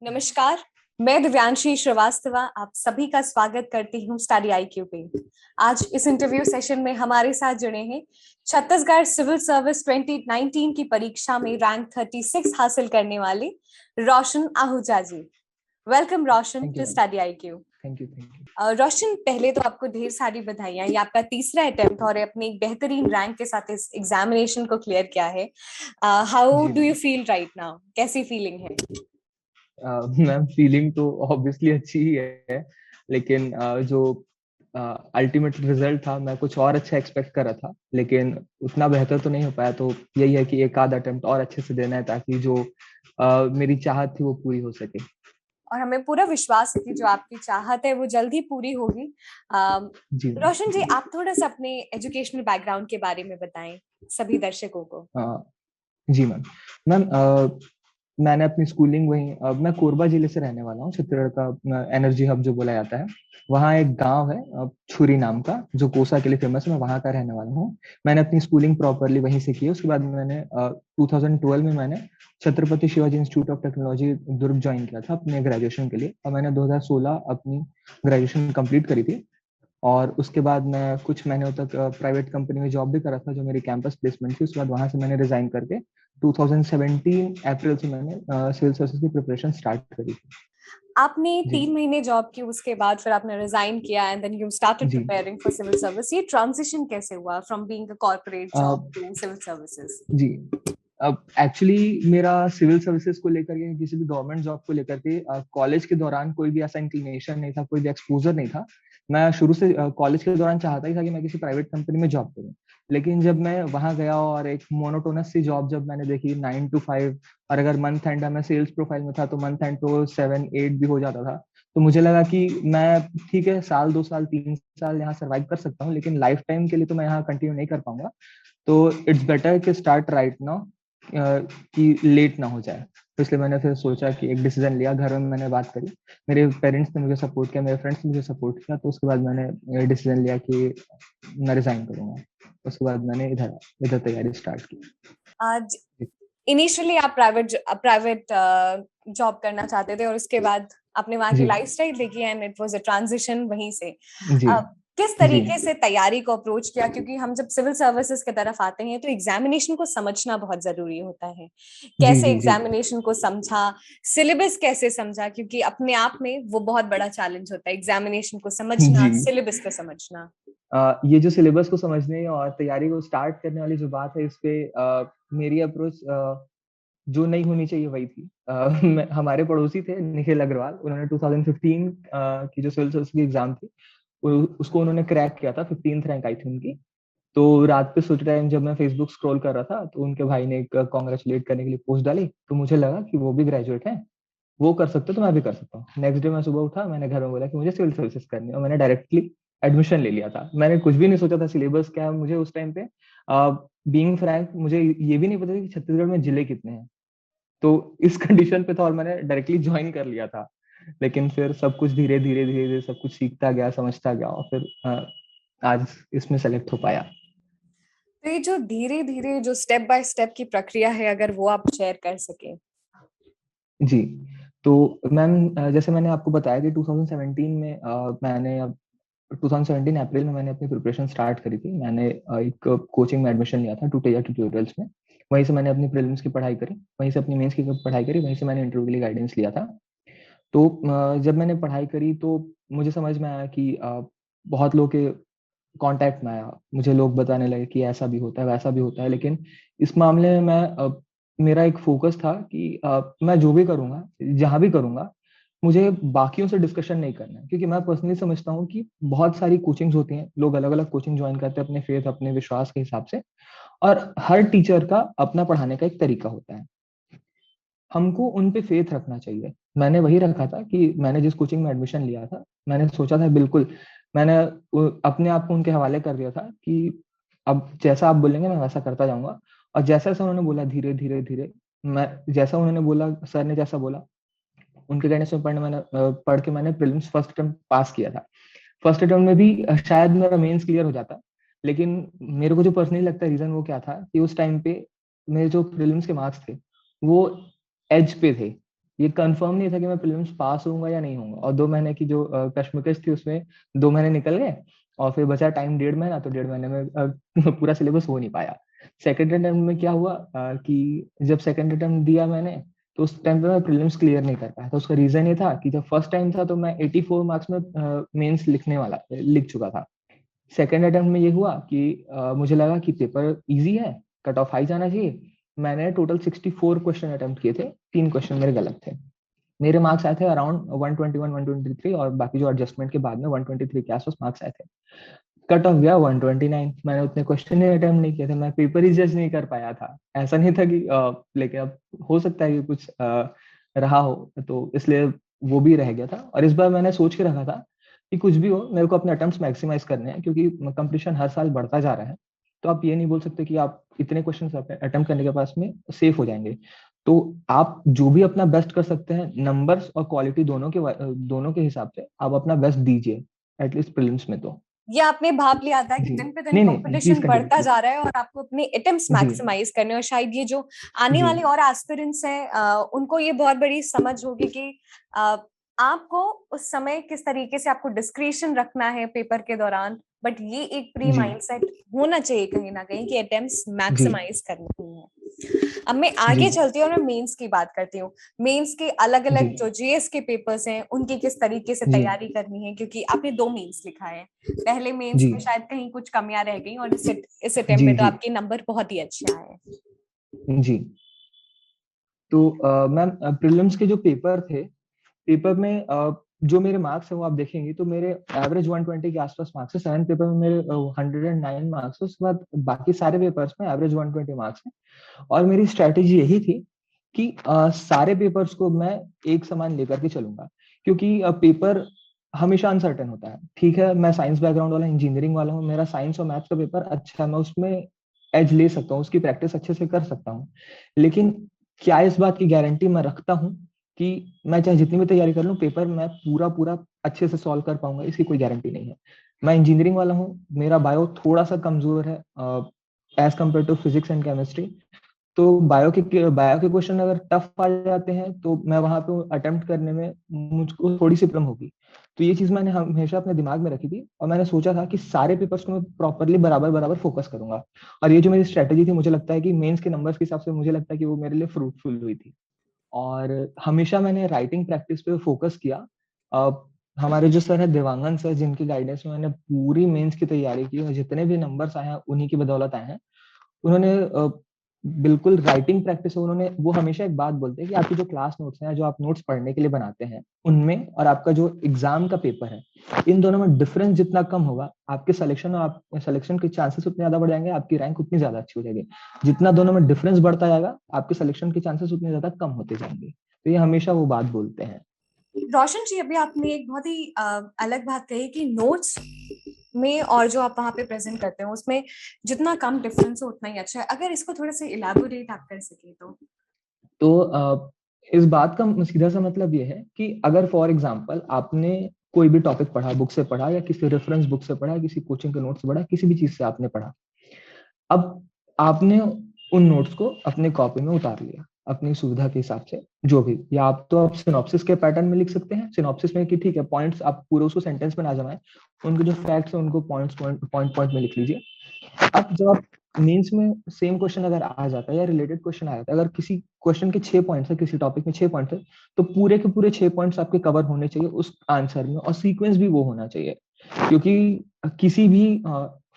नमस्कार। मैं दिव्यांशी श्रीवास्तव आप सभी का स्वागत करती हूँ स्टडी आईक्यू पे। आज इस इंटरव्यू सेशन में हमारे साथ जुड़े हैं छत्तीसगढ़ सिविल सर्विस 2019 की परीक्षा में रैंक 36 हासिल करने वाले Roshan Ahuja ji. Welcome Roshan thank to you ma'am. Study IQ. Thank you. Roshan, पहले तो आपको ढेर सारी बधाइयां, ये आपका तीसरा अटेम्प्ट और अपने एक बेहतरीन रैंक के साथ इस एग्जामिनेशन को क्लियर किया है। How ji do you ma'am. Feel right now? कैसी फीलिंग है? मैम फीलिंग तो ऑब्वियसली अच्छी ही है, लेकिन जो अल्टीमेट रिजल्ट था मैं कुछ और अच्छा एक्सपेक्ट कर रहा था, लेकिन उतना बेहतर तो नहीं हो पाया। तो यही है कि एक आध अटेम्प्ट और अच्छे से देना है ताकि जो मेरी चाहत थी वो पूरी हो सके। और हमें पूरा विश्वास है कि जो आपकी चाहत है वो जल्द ही पूरी होगी। जी मैम। रोशन जी, आप थोड़ा सा अपने एजुकेशनल बैकग्राउंड के बारे में बताएं सभी दर्शकों को। जी मैम। मैम मैंने अपनी स्कूलिंग वहीं मैं कोरबा जिले से रहने वाला हूँ। छत्तीसगढ़ का एनर्जी हब जो बोला जाता है, वहाँ एक गांव है छुरी नाम का, जो कोसा के लिए फेमस है। मैं वहाँ का रहने वाला हूँ। मैंने अपनी स्कूलिंग प्रॉपरली वहीं से की है। उसके बाद मैंने 2012 में मैंने Chhatrapati Shivaji institute of technology Durg join किया था अपने ग्रेजुएशन के लिए, और मैंने 2016 अपनी ग्रेजुएशन कंप्लीट करी थी। और उसके बाद मैं कुछ महीनों तक प्राइवेट कंपनी में जॉब भी करा था, जो मेरी कैंपस प्लेसमेंट थी। उसके बाद वहां से मैंने रिजाइन करके 2017 अप्रैल से मैंने सिविल सर्विसेज की प्रिपरेशन स्टार्ट करी थी। आपने जी 3 महीने जॉब की, उसके बाद फिर आपने रिजाइन किया एंड देन यू स्टार्टेड जी। Preparing for civil service. ये ट्रांजिशन कैसे हुआ from being a corporate uh, job to civil services? जी। अब एक्चुअली मेरा सिविल सर्विसेज को लेकर के, किसी भी गवर्नमेंट जॉब को लेकर के कॉलेज के दौरान कोई भी ऐसा इंक्लिनेशन नहीं था, कोई भी एक्सपोजर नहीं था। मैं शुरू से कॉलेज के दौरान चाहता ही था कि मैं किसी प्राइवेट कंपनी में जॉब करूं। लेकिन जब मैं वहां गया और एक मोनोटोनस सी जॉब जब मैंने देखी 9 to 5, और अगर मंथ एंड मैं सेल्स प्रोफाइल में था तो मंथ एंड तो 7-8 भी हो जाता था, तो मुझे लगा कि मैं ठीक है, साल 2 साल 3 साल यहाँ सर्वाइव कर सकता हूँ, लेकिन लाइफ टाइम के लिए तो मैं यहाँ कंटिन्यू नहीं कर पाऊंगा। तो इट्स बेटर कि स्टार्ट राइट नाउ, कि लेट ना हो जाए। तो इसलिए मैंने फिर सोचा कि एक डिसीजन लिया, घर में मैंने बात करी, मेरे पेरेंट्स ने मुझे सपोर्ट किया, मेरे फ्रेंड्स ने मुझे सपोर्ट किया। तो उसके बाद मैंने डिसीजन लिया कि मैं रिजाइन करूंगा। उसके बाद मैंने इधर इधर तैयारी स्टार्ट की। आज इनिशियली आप प्राइवेट जॉब करना चाहते थे और उसके बाद आपने वहां की जी लाइफस्टाइल देखी and it was a transition वहीं से। जी किस जी। तरीके से तैयारी को अप्रोच किया? क्योंकि हम जब सिविल सर्विसेज की तरफ आते हैं तो एग्जामिनेशन को समझना बहुत जरूरी होता है। जी कैसे जी जी। एग्जामिनेशन को समझा, सिलेबस कैसे समझा? क्योंकि अपने आप में वो बहुत बड़ा चैलेंज होता है, एग्जामिनेशन को समझना, जी। सिलेबस को समझना। ये जो सिलेबस को समझने और तैयारी को स्टार्ट करने वाली जो बात है, इस पे मेरी अप्रोच जो नहीं होनी चाहिए वही थी। हमारे पड़ोसी थे निखिल अग्रवाल, उन्होंने 2015 की जो सिविल सर्विस की एग्जाम थी, उसको उन्होंने क्रैक किया था। 15th रैंक आई थी उनकी। तो रात पे सोते टाइम जब मैं फेसबुक स्क्रॉल कर रहा था, तो उनके भाई ने एक कॉन्ग्रेचुलेट करने के लिए पोस्ट डाली, तो मुझे लगा कि वो भी ग्रेजुएट है, वो कर सकते तो मैं भी कर सकता हूँ। नेक्स्ट डे मैं सुबह उठा, मैंने घर में बोला कि मुझे सिविल सर्विसेज करनी है, और मैंने डायरेक्टली एडमिशन ले लिया था। मैंने कुछ भी नहीं सोचा था सिलेबस क्या है मुझे उस टाइम पे। बीइंग फ्रैंक, मुझे ये भी नहीं पता था कि छत्तीसगढ़ में जिले कितने हैं। तो इस कंडीशन पे था और मैंने डायरेक्टली ज्वाइन कर लिया था। लेकिन फिर सब कुछ धीरे धीरे धीरे धीरे सब कुछ सीखता गया, समझता गया, और फिर आज इसमें सेलेक्ट हो पाया। तो ये जो धीरे धीरे जो स्टेप बाय स्टेप की प्रक्रिया है, अगर वो आप शेयर कर सके। जी। तो मैम जैसे मैंने आपको बताया कि 2017 में मैंने 2017 अप्रैल में मैंने अपनी प्रिपरेशन स्टार्ट करी थी। मैंने एक कोचिंग में एडमिशन लिया था टूटेजा ट्यूटोरियल्स में। वहीं से मैंने अपनी प्रीलिम्स की पढ़ाई करी, वहीं से अपनी मेंस की पढ़ाई करी, वहीं से मैंने इंटरव्यू के लिए गाइडेंस लिया था। तो जब मैंने पढ़ाई करी तो मुझे समझ में आया कि बहुत लोग के कांटेक्ट में आया, मुझे लोग बताने लगे कि ऐसा भी होता है वैसा भी होता है। लेकिन इस मामले में मेरा एक फोकस था कि मैं जो भी करूंगा, जहां भी करूंगा, मुझे बाकियों से डिस्कशन नहीं करना है। क्योंकि मैं पर्सनली समझता हूँ कि बहुत सारी कोचिंग्स होती हैं, लोग अलग अलग कोचिंग ज्वाइन करते हैं अपने फेथ अपने विश्वास के हिसाब से, और हर टीचर का अपना पढ़ाने का एक तरीका होता है। हमको उन पे फेथ रखना चाहिए। मैंने वही रखा था कि मैंने जिस कोचिंग में एडमिशन लिया था, मैंने सोचा था बिल्कुल, मैंने अपने आप को उनके हवाले कर दिया था कि अब जैसा आप बोलेंगे मैं वैसा करता जाऊंगा। और जैसा जैसा उन्होंने बोला, धीरे धीरे धीरे मैं जैसा उन्होंने बोला, सर ने जैसा बोला, उनके गाइडेंस में पढ़ के मैंने प्रीलिम्स फर्स्ट अटेम्प्ट पास किया था। फर्स्ट अटेम्प्ट में भी शायद मेरा मेंस क्लियर हो जाता, लेकिन मेरे को जो पर्सनली लगता है रीजन वो क्या था कि उस टाइम पे मेरे जो प्रीलिम्स के मार्क्स थे वो एज पे थे, ये कंफर्म नहीं था कि मैं प्रीलिम्स पास होऊंगा या नहीं होऊंगा। और 2 महीने की जो कश्मकश थी उसमें 2 महीने निकल गए और फिर बचा टाइम 1.5 महीना, तो 1.5 महीने में पूरा सिलेबस हो नहीं पाया। सेकेंड अटेम्प्ट में क्या हुआ कि जब सेकेंड अटेम्प्ट दिया मैंने, तो उस टाइम पे मैं प्रीलिम्स क्लियर नहीं कर पाया था। उसका रीजन ये था कि जब फर्स्ट टाइम था तो मैं 84 मार्क्स में मेंस लिख चुका था। सेकेंड अटेम्प्ट में ये हुआ कि मुझे लगा कि पेपर इजी है, कट ऑफ हाई जाना चाहिए। मैंने टोटल 64 क्वेश्चन अटेम्प्ट किए थे, 3 क्वेश्चन मेरे गलत थे। मेरे मार्क्स आए थे अराउंड 121 123, और बाकी जो एडजस्टमेंट के बाद में 123 के आसपास मार्क्स आए थे। कट ऑफ गया 129। मैंने उतने क्वेश्चन ही अटेम्प्ट नहीं किए थे, मैं पेपर ही जज नहीं कर पाया था। ऐसा नहीं था कि लेकिन अब हो सकता है कि कुछ रहा हो, तो इसलिए वो भी रह गया था। और इस बार मैंने सोच के रखा था कि कुछ भी हो मेरे को अपने अटेम्प्ट्स मैक्सिमाइज करने हैं, क्योंकि कंपटीशन हर साल बढ़ता जा रहा है। तो आप ये नहीं बोल सकते कि आप इतने क्वेश्चन अटेम्प्ट करने के पास में सेफ हो जाएंगे। तो आप जो भी अपना बेस्ट कर सकते हैं, नंबर्स और क्वालिटी दोनों के हिसाब से आप अपना बेस्ट दीजिए, एटलीस्ट प्रीलिम्स में तो। ये आपने भाप लिया था कि जी, दिन पे दिन नहीं नहीं, प्लीज कंपटीशन कंटिन्यू बढ़ता प्लीज। जा रहा है और आपको अपने अटेम्प्ट्स जी मैक्सिमाइज करने हैं, और शायद ये जो आने जी वाले और एस्पिरेंट्स हैं उनको ये बहुत बड़ी समझ होगी कि अ, आपको उस समय किस तरीके से आपको डिस्क्रिशन रखना है पेपर के दौरान। बट ये एक प्री जी माइंडसेट होना चाहिए कहीं ना कहीं कि अटेम्प्ट्स जी मैक्सिमाइज करने हैं। अब मैं जी आगे चलती हूँ और मैं मेंस की बात करती हूँ। मेंस के अलग जी अलग जो जीएस के पेपर्स हैं उनकी किस तरीके से जी तैयारी करनी है, क्योंकि आपने 2 मेंस लिखा है। पहले मेंस जी में शायद कहीं कुछ कमियां रह गई, और इस अटेम्प्ट जी में तो जी आपके नंबर बहुत ही अच्छे आए हैं। जी। तो मैम, प्रीलिम्स के जो पेपर थे, पेपर में जो मेरे मार्क्स है वो आप देखेंगे तो मेरे एवरेज 120 के आसपास मार्क्स है। सेवन पेपर में मेरे 109 मार्क्स है। उसके बाद बाकी सारे पेपर्स में एवरेज 120 मार्क्स है। और मेरी स्ट्रेटेजी यही थी कि सारे पेपर्स को मैं एक समान लेकर के चलूंगा, क्योंकि पेपर हमेशा अनसर्टेन होता है। ठीक है, मैं साइंस बैकग्राउंड वाला, इंजीनियरिंग वाला हूँ, मेरा साइंस और मैथ्स का पेपर अच्छा है, मैं उसमें एज ले सकता हूँ, उसकी प्रैक्टिस अच्छे से कर सकता हूँ। लेकिन क्या इस बात की गारंटी मैं रखता हूँ कि मैं चाहे जितनी भी तैयारी कर लूँ, पेपर मैं पूरा पूरा अच्छे से सॉल्व कर पाऊंगा? इसकी कोई गारंटी नहीं है। मैं इंजीनियरिंग वाला हूँ, मेरा बायो थोड़ा सा कमजोर है as compared to physics and chemistry. तो बायो के क्वेश्चन अगर टफ आ जाते हैं तो मैं वहां पे अटेम्प्ट करने में मुझको थोड़ी सी प्रॉब्लम होगी। तो ये चीज मैंने हमेशा अपने दिमाग में रखी थी, और मैंने सोचा था कि सारे पेपर्स को मैं प्रॉपरली बराबर बराबर फोकस करूंगा। और ये जो मेरी स्ट्रेटेजी थी, मुझे लगता है कि मेंस के नंबर्स के हिसाब से मुझे लगता है कि वो मेरे लिए फ्रूटफुल हुई थी। और हमेशा मैंने राइटिंग प्रैक्टिस पे फोकस किया। अब हमारे जो सर है देवांगन सर, जिनकी गाइडेंस में मैंने पूरी मेंस की तैयारी की और जितने भी नंबर्स आए हैं उन्हीं की बदौलत आए हैं। उन्होंने बिल्कुल राइटिंग प्रैक्टिस है, उन्होंने वो हमेशा एक बात बोलते हैं कि आपकी जो क्लास नोट्स हैं, जो आप नोट्स पढ़ने के लिए बनाते हैं, उनमें और आपका जो एग्जाम का पेपर है, इन दोनों में डिफरेंस जितना कम होगा, आपके सिलेक्शन और आप सिलेक्शन के चांसेस उतने ज्यादा बढ़ जाएंगे, आपकी रैंक उतनी ज्यादा अच्छी हो जाएगी। जितना दोनों में डिफरेंस बढ़ता जाएगा, आपके सिलेक्शन के चांसेस उतने ज्यादा कम होते जाएंगे। तो ये हमेशा वो बात बोलते हैं। रोशन जी, अभी आपने एक बहुत ही अलग बात कही कि नोट्स में और जो आप वहां पे प्रेजेंट करते हो उसमें जितना कम डिफरेंस हो उतना ही अच्छा है। अगर इसको थोड़ा सा इलाबोरेट आप कर सके तो। इस बात का सीधा सा मतलब ये है कि अगर फॉर एग्जाम्पल आपने कोई भी टॉपिक पढ़ा, बुक से पढ़ा या किसी रेफरेंस बुक से पढ़ा, किसी कोचिंग के नोट से पढ़ा, किसी भी चीज से आपने पढ़ा, अब आपने उन नोट्स को अपने कॉपी में उतार लिया अपनी सुविधा के हिसाब से, जो भी, या आप तो आप सिनॉप्सिस के पैटर्न में लिख सकते हैं। सिनॉप्सिस में कि ठीक है, पॉइंट्स आप पूरे उसको सेंटेंस में ना जमाएं, उनके जो फैक्ट्स हैं उनको पॉइंट पॉइंट पॉइंट में लिख लीजिए। अब जब आप मेंस में सेम क्वेश्चन अगर आ जाता है या रिलेटेड क्वेश्चन आ जाता है, अगर किसी क्वेश्चन के 6 पॉइंट्स है, किसी टॉपिक में 6 पॉइंट्स है, तो पूरे के पूरे 6 पॉइंट्स आपके कवर होने चाहिए उस आंसर में, और सीक्वेंस भी वो होना चाहिए। क्योंकि किसी भी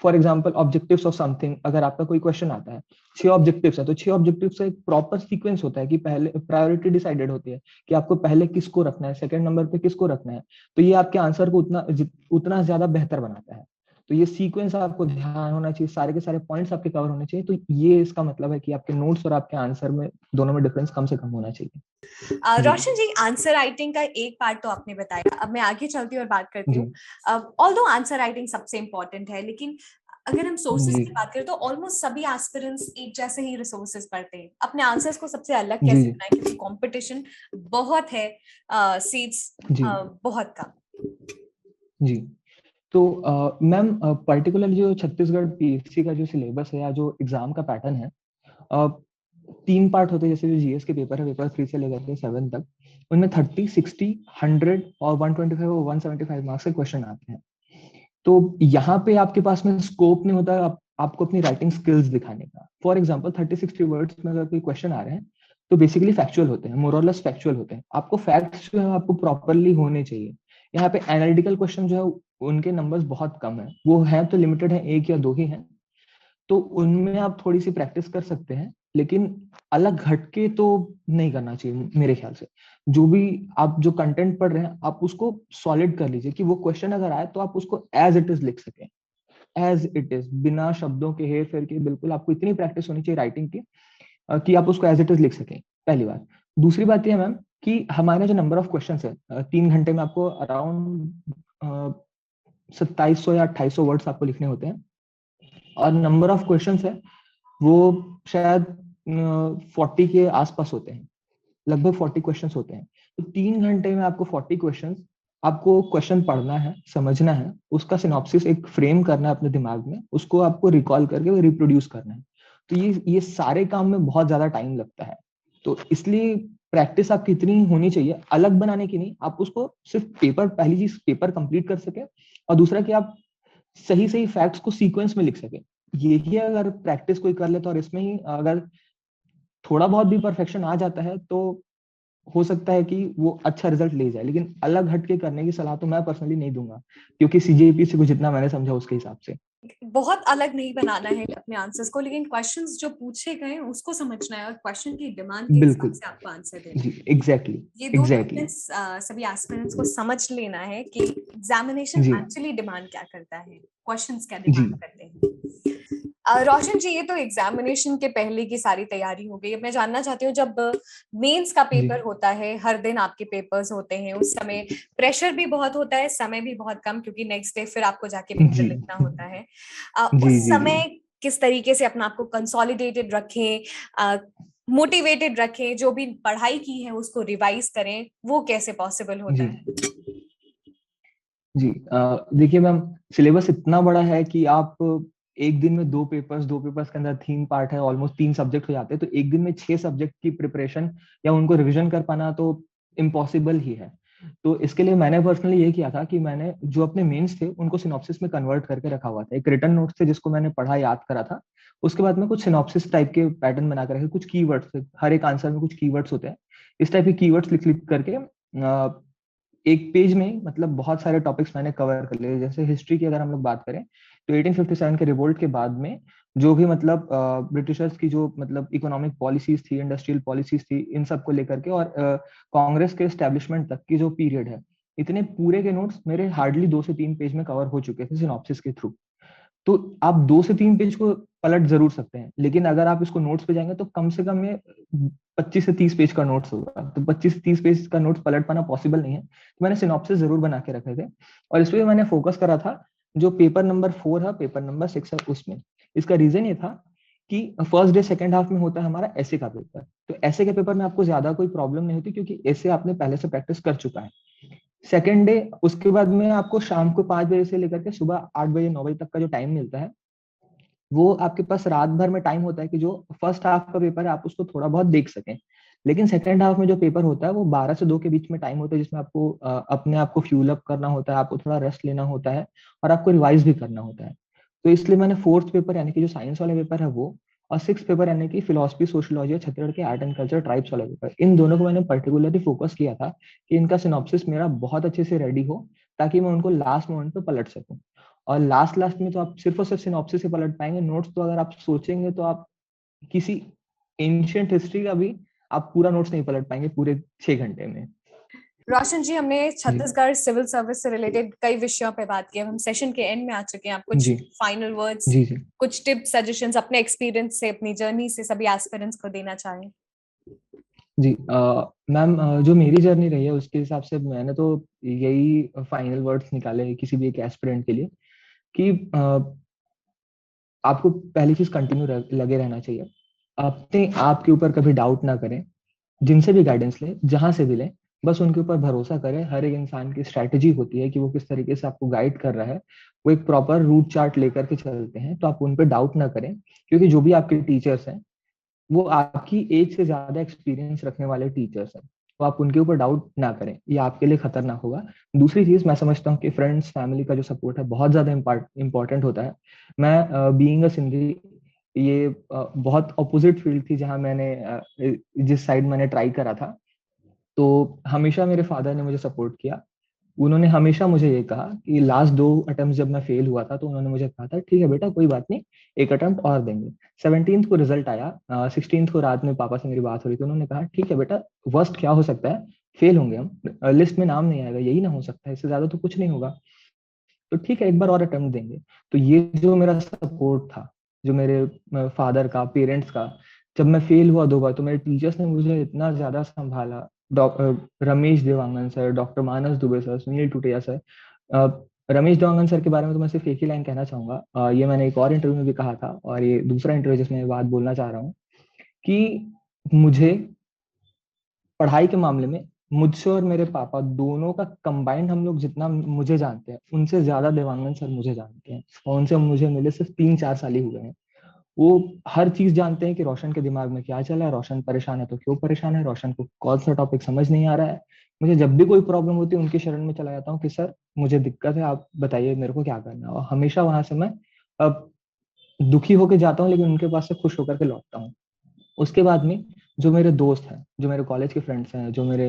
for example objectives of something, अगर आपका कोई क्वेश्चन आता है, 6 ऑब्जेक्टिव्स है, तो 6 ऑब्जेक्टिव्स का एक प्रॉपर सीक्वेंस होता है कि पहले प्रायोरिटी डिसाइडेड होती है कि आपको पहले किसको रखना है, सेकंड नंबर पे किसको रखना है। तो ये आपके आंसर को उतना ज्यादा बेहतर बनाता है। तो ये सीक्वेंस आपको ध्यान होना चाहिए, सारे के सारे पॉइंट्स आपके कवर होने चाहिए। तो ये इसका मतलब है कि आपके नोट्स और आपके आंसर में दोनों में डिफरेंस कम से कम होना चाहिए। जी रोशन जी, आंसर राइटिंग का एक पार्ट तो आपने बताया, अब मैं आगे चलती हूँ और बात करती जी हूँ। ऑल्दो आंसर राइटिंग सबसे इंपॉर्टेंट है, लेकिन अगर हम सोर्सेज जी की बात करें तो ऑलमोस्ट सभी एस्पिरेंट्स एक जैसे ही रिसोर्सेज पढ़ते हैं। अपने आंसर्स को सबसे अलग जी कैसे बनाएं, क्योंकि कंपटीशन बहुत है, सीट्स जी बहुत कम। जी। तो मैम, पर्टिकुलरली जो छत्तीसगढ़ पीएससी का जो सिलेबस है या जो एग्जाम का पैटर्न है, तीन पार्ट होते हैं, जैसे जो जीएस के पेपर है, पेपर 3 से लेकर के 7 तक, उनमें 30, 60, 100 और 125 और 175 मार्क्स के क्वेश्चन आते हैं। तो यहाँ पे आपके पास में स्कोप नहीं होता आपको अपनी राइटिंग स्किल्स दिखाने का। फॉर एग्जाम्पल 30-60 वर्ड्स में अगर कोई क्वेश्चन आ रहे हैं तो बेसिकली फैक्चुअल होते हैं, मोर और लेस फैक्चुअल होते हैं। आपको फैक्ट्स जो है आपको प्रॉपरली होने चाहिए। यहाँ पे एनालिटिकल क्वेश्चन जो है उनके नंबर्स बहुत कम है, वो है तो लिमिटेड है, एक या दो ही है। तो उनमें आप थोड़ी सी प्रैक्टिस कर सकते हैं, लेकिन अलग हटके तो नहीं करना चाहिए मेरे ख्याल से। जो भी आप जो कंटेंट पढ़ रहे हैं आप उसको सॉलिड कर लीजिए, कि वो क्वेश्चन अगर आए तो आप उसको एज इट इज लिख सकें, एज इट इज, बिना शब्दों के हेर फेर के। बिल्कुल आपको इतनी प्रैक्टिस होनी चाहिए राइटिंग की कि आप उसको एज इट इज लिख सकें, पहली बात। दूसरी बात यह मैम कि हमारे जो नंबर ऑफ क्वेश्चन है, 3 घंटे में आपको अराउंड 2700 या 2800 वर्ड्स आपको लिखने होते हैं, और नंबर ऑफ क्वेश्चंस है वो शायद 40 के आसपास होते हैं, लगभग 40 क्वेश्चंस होते हैं। तो 3 घंटे में आपको 40 क्वेश्चंस, आपको क्वेश्चन पढ़ना है, समझना है, उसका सिनॉप्सिस एक फ्रेम करना है अपने दिमाग में, उसको आपको रिकॉल करके रिप्रोड्यूस करना है। तो ये सारे काम में बहुत ज्यादा टाइम लगता है। तो इसलिए प्रैक्टिस आपकी इतनी होनी चाहिए, अलग बनाने की नहीं, आप उसको सिर्फ पेपर, पहली चीज पेपर कंप्लीट कर सके, और दूसरा कि आप सही सही फैक्ट्स को सीक्वेंस में लिख सके। यही अगर प्रैक्टिस कोई कर लेता और इसमें ही अगर थोड़ा बहुत भी परफेक्शन आ जाता है तो हो सकता है कि वो अच्छा रिजल्ट ले जाए। लेकिन अलग हटके करने की सलाह तो मैं पर्सनली नहीं दूंगा, क्योंकि सीजीपी से कुछ जितना मैंने समझा उसके हिसाब से बहुत अलग नहीं बनाना है अपने आंसर्स को, लेकिन क्वेश्चंस जो पूछे गए हैं उसको समझना है और क्वेश्चन की डिमांड के हिसाब बिल्कुल। से आपको आंसर देना जी है। एग्जैक्टली। ये दो एग्जैक्टली। डिफरेंस सभी एस्पिरेंट्स को समझ लेना है कि एग्जामिनेशन जी एक्चुअली डिमांड क्या करता है, क्वेश्चंस क्या जी डिमांड करते हैं। रोशन जी, ये तो एग्जामिनेशन के पहले की सारी तैयारी हो गई। अब मैं जानना चाहती हूँ, जब मेंस का जी पेपर होता है, हर दिन आपके पेपर्स होते हैं, उस समय प्रेशर भी बहुत होता है, समय भी बहुत कम, क्योंकि नेक्स्ट डे फिर आपको जाके पेपर जी लिखना होता है। जी उस जी जी समय किस तरीके से अपना आपको कंसोलिडेटेड रखें, मोटिवेटेड रखें, जो भी पढ़ाई की है उसको रिवाइज करें, वो कैसे पॉसिबल होता जी है? जी देखिए मैम, सिलेबस इतना बड़ा है कि आप एक दिन में दो पेपर्स के अंदर 3 पार्ट है, ऑलमोस्ट 3 सब्जेक्ट हो जाते हैं। तो एक दिन में 6 सब्जेक्ट की प्रिपरेशन या उनको रिवीजन कर पाना तो इम्पॉसिबल ही है। तो इसके लिए मैंने पर्सनली ये किया था कि मैंने जो अपने मेंस थे उनको सिनॉप्सिस में कन्वर्ट करके रखा हुआ था। एक रिटन नोट्स थे जिसको मैंने पढ़ा, याद करा था। उसके बाद में कुछ सिनॉप्सिस टाइप के पैटर्न बना कर रखे, कुछ कीवर्ड्स थे, हर एक आंसर में कुछ कीवर्ड्स होते हैं। इस टाइप के कीवर्ड्स लिख लिख करके एक पेज में मतलब बहुत सारे टॉपिक्स मैंने कवर कर लिए। जैसे हिस्ट्री की अगर हम लोग बात करें तो 1857 के रिवोल्ट के बाद में जो भी मतलब ब्रिटिशर्स की जो मतलब इकोनॉमिक पॉलिसीज थी, इंडस्ट्रियल पॉलिसीज थी, इन सब को लेकर के, और कांग्रेस के एस्टेब्लिशमेंट तक की जो पीरियड है, इतने पूरे के नोट्स मेरे हार्डली 2 से 3 पेज में कवर हो चुके थे सिनॉप्सिस के थ्रू। तो आप 2 से 3 पेज को पलट जरूर सकते हैं, लेकिन अगर आप इसको नोट्स पे जाएंगे तो कम से कम ये 25 से 30 पेज का नोट्स होगा। तो 25 से 30 पेज का नोट्स पलट पाना पॉसिबल नहीं है। तो मैंने सिनॉप्सिस जरूर बना के रखे थे, और इस पे मैंने फोकस करा था जो पेपर नंबर 4 है, पेपर नंबर 6 है, उसमें। इसका रीजन ये था कि फर्स्ट डे सेकंड हाफ में होता है हमारा ऐसे का पेपर। तो ऐसे के पेपर में आपको ज्यादा कोई प्रॉब्लम नहीं होती, क्योंकि ऐसे आपने पहले से प्रैक्टिस कर चुका है। सेकेंड डे उसके बाद में आपको शाम को 5 बजे से लेकर के सुबह 8 बजे 9 बजे तक का जो टाइम मिलता है, वो आपके पास रात भर में टाइम होता है कि जो फर्स्ट हाफ का पेपर है आप उसको थोड़ा बहुत देख सकें। लेकिन सेकेंड हाफ में जो पेपर होता है वो 12 से 2 के बीच में टाइम होता है, जिसमें आपको अपने आप को फ्यूल अप करना होता है, आपको थोड़ा रेस्ट लेना होता है, और आपको रिवाइज भी करना होता है। तो इसलिए मैंने फोर्थ पेपर यानी कि जो साइंस वाला पेपर है वो, और सिक्स पेपर यानी कि फिलोसफी सोशियोलॉजी और छत्तीसगढ़ के आर्ट एंड कल्चर ट्राइब्स वाला पेपर, इन दोनों को मैंने पर्टिकुलरली फोकस किया था कि इनका सिनॉप्सिस मेरा बहुत अच्छे से रेडी हो, ताकि मैं उनको लास्ट मोमेंट पे पलट सकूं। और लास्ट लास्ट में तो आप सिर्फ और सिर्फ सिनॉप्सिस से पलट पाएंगे। नोट्स तो अगर आप सोचेंगे तो आप किसी एंशियंट हिस्ट्री का भी आप पूरा नोट्स नहीं पलट पाएंगे पूरे 6 घंटे में। रोशन जी, हमने जी छत्तीसगढ़ सिविल सर्विस से रिलेटेड कई विषयों पे बात की। अब हम सेशन के एंड में आ चुके हैं। आप कुछ जी फाइनल वर्ड्स, जी जी कुछ टिप्स, सजेशंस अपने एक्सपीरियंस से, अपनी जर्नी से सभी एस्पिरेंट्स को देना चाहें? जी मैम, जो मेरी जर्नी रही है उसके हिसाब से मैंने तो यही फाइनल वर्ड्स निकाले हैं किसी भी एक एस्पिरेंट के लिए, कि आपको पहली चीज कंटिन्यू लगे रहना चाहिए। अपने आप के ऊपर कभी डाउट ना करें। जिनसे भी गाइडेंस ले, जहां से भी ले, बस उनके ऊपर भरोसा करें। हर एक इंसान की स्ट्रैटेजी होती है कि वो किस तरीके से आपको गाइड कर रहा है, वो एक प्रॉपर रूट चार्ट लेकर के चलते हैं, तो आप उन पर डाउट ना करें। क्योंकि जो भी आपके टीचर्स हैं वो आपकी एज से ज्यादा एक्सपीरियंस रखने वाले टीचर्स हैं, तो आप उनके ऊपर डाउट ना करें, ये आपके लिए खतरनाक होगा। दूसरी चीज मैं समझता हूँ कि फ्रेंड्स फैमिली का जो सपोर्ट है बहुत ज्यादा इंपॉर्टेंट होता है। मैं बीइंग अ सिंधी, ये बहुत अपोजिट फील्ड थी जहां मैंने जिस साइड मैंने ट्राई करा था। तो हमेशा मेरे फादर ने मुझे सपोर्ट किया। उन्होंने हमेशा मुझे ये कहा कि लास्ट 2 अटेम्प्ट जब मैं फेल हुआ था तो उन्होंने मुझे कहा था ठीक है बेटा कोई बात नहीं, एक अटेम्प्ट और देंगे। 17th को रिजल्ट आया, 16th को रात में पापा से मेरी बात हो रही थी, उन्होंने कहा ठीक है बेटा, वर्स्ट क्या हो सकता है, फेल होंगे हम, लिस्ट में नाम नहीं आएगा, यही ना हो सकता है, इससे ज्यादा तो कुछ नहीं होगा, तो ठीक है एक बार और अटेम्प्ट देंगे। तो ये जो मेरा सपोर्ट था, जो मेरे फादर का, पेरेंट्स का, जब मैं फेल हुआ 2 बार तो मेरे टीचर्स ने मुझे इतना ज्यादा संभाला। रमेश देवांगन सर, डॉक्टर मानस दुबे सर, सुनील टुटिया सर। अ, रमेश देवांगन सर के बारे में तो मैं सिर्फ एक ही लाइन कहना चाहूंगा, ये मैंने एक और इंटरव्यू में भी कहा था, और ये दूसरा इंटरव्यू जिसमें ये बात बोलना चाह रहा हूँ कि मुझे पढ़ाई के मामले में मुझसे और मेरे पापा दोनों का कंबाइंड, हम लोग जितना मुझे जानते हैं उनसे ज्यादा देवांगन सर मुझे जानते हैं, और उनसे मुझे मिले सिर्फ 3-4 साल ही हुए हैं। वो हर चीज जानते हैं कि रोशन के दिमाग में क्या चला है, रोशन परेशान है तो क्यों परेशान है, रोशन को कौन सा टॉपिक समझ नहीं आ रहा है। मुझे जब भी कोई प्रॉब्लम होती है उनकी शरण में चला जाता हूँ कि सर मुझे दिक्कत है, आप बताइए मेरे को क्या करना है, और हमेशा वहां से मैं अब दुखी होकर जाता हूँ लेकिन उनके पास से खुश होकर के लौटता हूँ। उसके बाद में जो मेरे दोस्त हैं, जो मेरे कॉलेज के फ्रेंड्स हैं, जो मेरे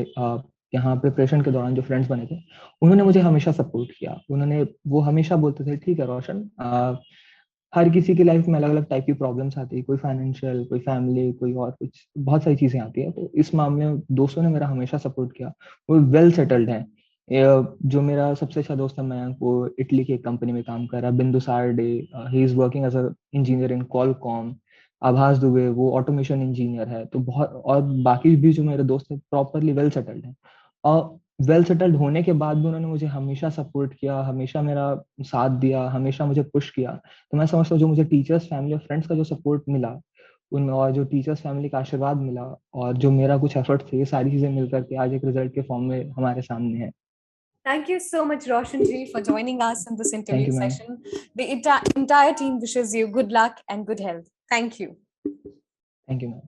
यहाँ प्रिपरेशन के दौरान जो फ्रेंड्स बने थे, उन्होंने मुझे हमेशा सपोर्ट किया। वो हमेशा बोलते थे ठीक है रोशन, हर किसी की लाइफ में अलग अलग टाइप की प्रॉब्लम्स आती है, कोई फाइनेंशियल, कोई फैमिली, कोई और कुछ, बहुत सारी चीजें आती है। तो इस मामले में दोस्तों ने मेरा हमेशा सपोर्ट किया। वो वेल सेटल्ड हैं। जो मेरा सबसे अच्छा दोस्त है मयंक, वो इटली की एक कंपनी में काम कर रहा है, Bindusar Dey, he is working as a engineer in Qualcomm. Abhas Dubey वो ऑटोमेशन इंजीनियर है। तो बहुत, और बाकी भी जो मेरे दोस्त हैं प्रॉपरली वेल सेटल्ड हैं। और वेल सेटल्ड होने के बाद भी उन्होंने मुझे हमेशा सपोर्ट किया, हमेशा मेरा साथ दिया, हमेशा मुझे पुश किया। तो मैं समझता हूँ जो मुझे टीचर्स फैमिली और फ्रेंड्स का जो सपोर्ट मिला उनमें, और जो टीचर्स फैमिली का आशीर्वाद मिला, और जो मेरा कुछ एफर्ट थे, ये सारी चीजें मिलकर के आज एक रिजल्ट के फॉर्म में हमारे सामने है। Thank you so much, Roshan ji, for joining us in this thank interview you ma'am. session. The entire team wishes you good luck and good health. Thank you. Thank you ma'am.